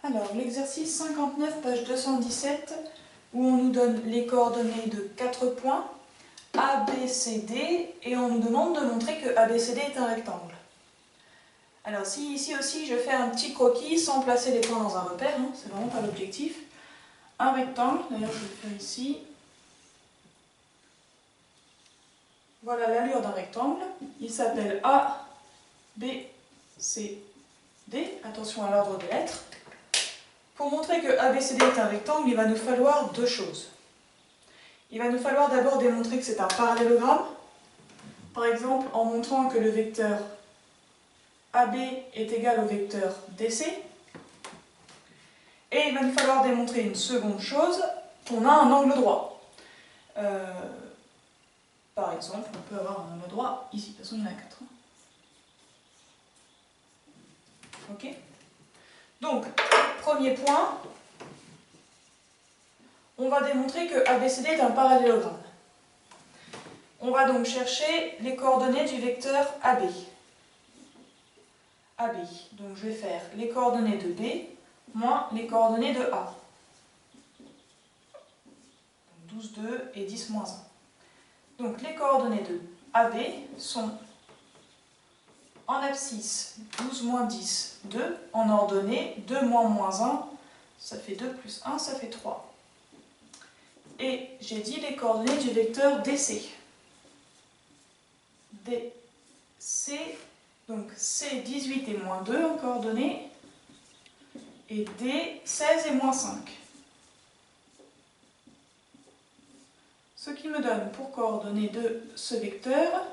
Alors, l'exercice 59, page 217, où on nous donne les coordonnées de 4 points, A, B, C, D, et on nous demande de montrer que ABCD est un rectangle. Alors, si ici aussi je fais un petit croquis sans placer les points dans un repère, hein, c'est vraiment pas l'objectif. Un rectangle, d'ailleurs je vais le faire ici. Voilà l'allure d'un rectangle. Il s'appelle A, B, C, D. Attention à l'ordre des lettres. Pour montrer que ABCD est un rectangle, il va nous falloir deux choses. Il va nous falloir d'abord démontrer que c'est un parallélogramme. Par exemple, en montrant que le vecteur AB est égal au vecteur DC. Et il va nous falloir démontrer une seconde chose, qu'on a un angle droit. Par exemple, on peut avoir un angle droit ici, de toute façon il y en a 4. Ok? Donc, premier point, on va démontrer que ABCD est un parallélogramme. On va donc chercher les coordonnées du vecteur AB. AB. Donc je vais faire les coordonnées de B moins les coordonnées de A. 12, 2 et 10, moins 1. Donc les coordonnées de AB sont en abscisse 12, moins 10, 2. En ordonnée 2 moins moins 1, ça fait 2 plus 1, ça fait 3. Et j'ai dit les coordonnées du vecteur DC. DC, donc C 18 et moins 2 en coordonnées, et D 16 et moins 5. Ce qui me donne pour coordonnées de ce vecteur,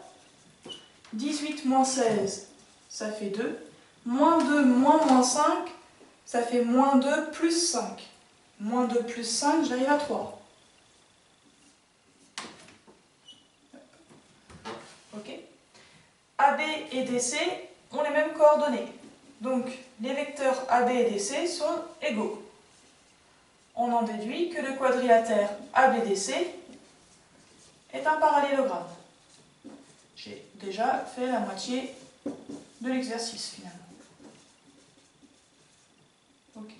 18 moins 16, ça fait 2, moins 2 moins moins 5, ça fait moins 2 plus 5. Moins 2 plus 5, j'arrive à 3. Ok. AB et DC ont les mêmes coordonnées. Donc, les vecteurs AB et DC sont égaux. On en déduit que le quadrilatère ABDC est un parallélogramme. J'ai déjà fait la moitié de l'exercice finalement. Okay.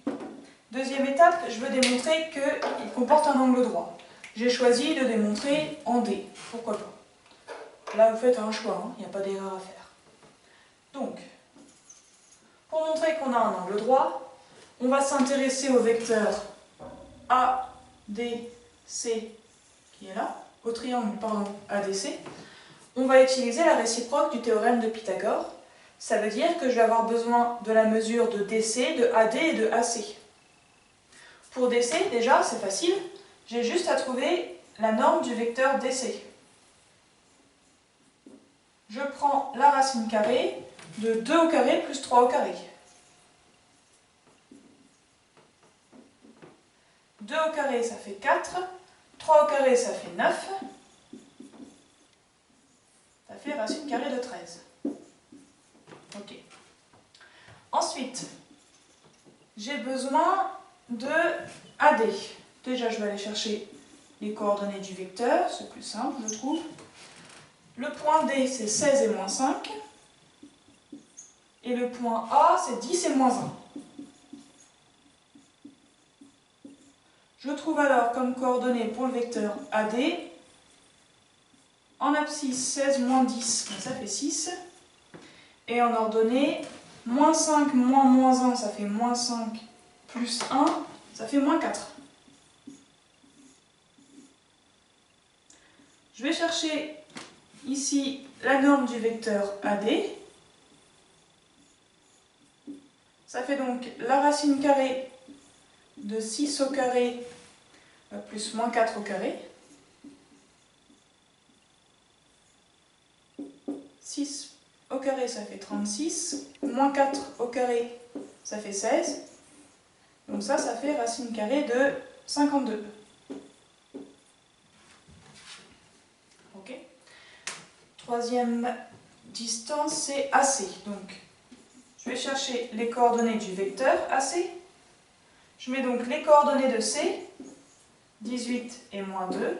Deuxième étape, je veux démontrer qu'il comporte un angle droit. J'ai choisi de démontrer en D. Pourquoi pas? Là, vous faites un choix, il n'y a pas d'erreur à faire. Donc, pour montrer qu'on a un angle droit, on va s'intéresser au vecteur ADC qui est là, au triangle ADC. On va utiliser la réciproque du théorème de Pythagore. Ça veut dire que je vais avoir besoin de la mesure de DC, de AD et de AC. Pour DC, déjà, c'est facile. J'ai juste à trouver la norme du vecteur DC. Je prends la racine carrée de 2 au carré plus 3 au carré. 2 au carré, ça fait 4. 3 au carré, ça fait 9. Ça fait racine carrée de 13. Ok. Ensuite, j'ai besoin de AD. Déjà, je vais aller chercher les coordonnées du vecteur. C'est plus simple, je trouve. Le point D, c'est 16 et moins 5. Et le point A, c'est 10 et moins 1. Je trouve alors comme coordonnées pour le vecteur AD, en abscisse 16 moins 10, ça fait 6. Et en ordonnée, moins 5 moins moins 1, ça fait moins 5 plus 1, ça fait moins 4. Je vais chercher ici la norme du vecteur AD. Ça fait donc la racine carrée de 6 au carré plus moins 4 au carré. 6 au carré, ça fait 36. Moins 4 au carré, ça fait 16. Donc ça fait racine carrée de 52. Ok. Troisième distance, c'est AC. Donc, je vais chercher les coordonnées du vecteur AC. Je mets donc les coordonnées de C, 18 et moins 2,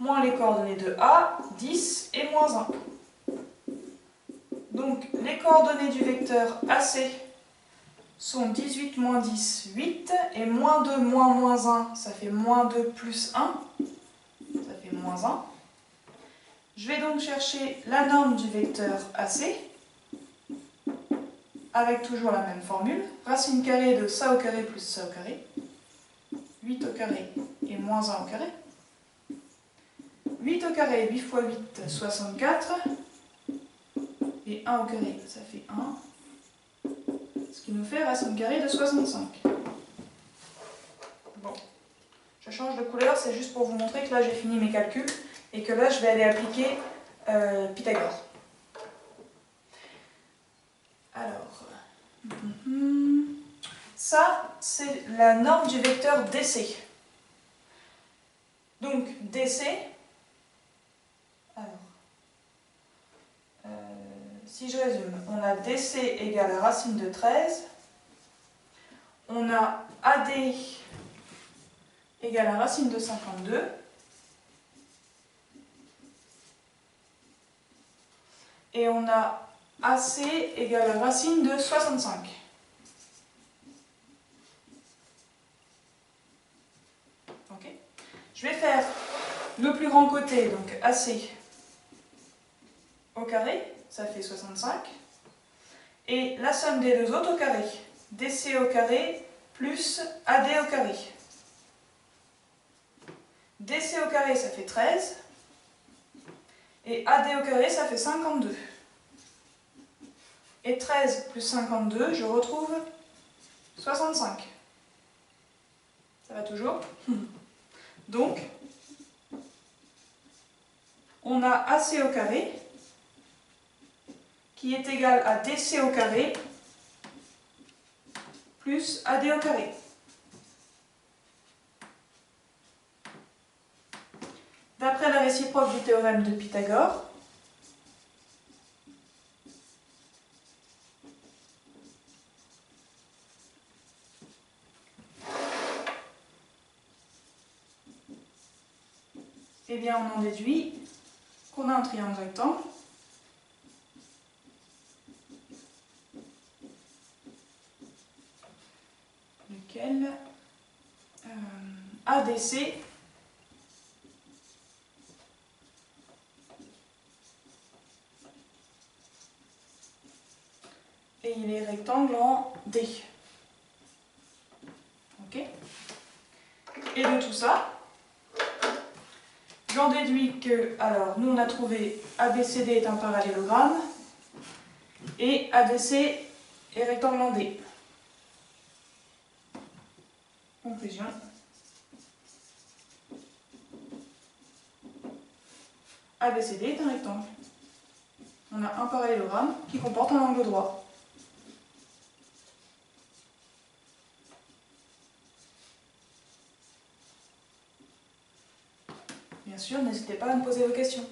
moins les coordonnées de A, 10 et moins 1. Donc, les coordonnées du vecteur AC sont 18 moins 10, 8, et moins 2 moins moins 1, ça fait moins 2 plus 1, ça fait moins 1. Je vais donc chercher la norme du vecteur AC, avec toujours la même formule, racine carrée de ça au carré plus ça au carré, 8 au carré et moins 1 au carré. 8 au carré, 8 fois 8, 64, et 1 au carré, ça fait 1, ce qui nous fait racine carrée de 65. Bon, je change de couleur, c'est juste pour vous montrer que là j'ai fini mes calculs, et que là je vais aller appliquer Pythagore. Alors, ça c'est la norme du vecteur DC. Donc DC, alors, si je résume, on a DC égale à racine de 13, on a AD égale à racine de 52, et on a AC égale à racine de 65. Ok. Je vais faire le plus grand côté, donc AC au carré, ça fait 65, et la somme des deux autres au carré, DC au carré plus AD au carré. DC au carré, ça fait 13, et AD au carré, ça fait 52. Et 13 plus 52, je retrouve 65. Ça va toujours? Donc, on a AC au carré qui est égal à DC au carré plus AD au carré. D'après la réciproque du théorème de Pythagore, eh bien on en déduit qu'on a un triangle rectangle lequel ADC et il est rectangle en D. Ok. Et de tout ça, j'en déduis que, alors nous on a trouvé ABCD est un parallélogramme et ADC est rectangle en D. Conclusion. ABCD est un rectangle. On a un parallélogramme qui comporte un angle droit. Bien sûr, n'hésitez pas à me poser vos questions.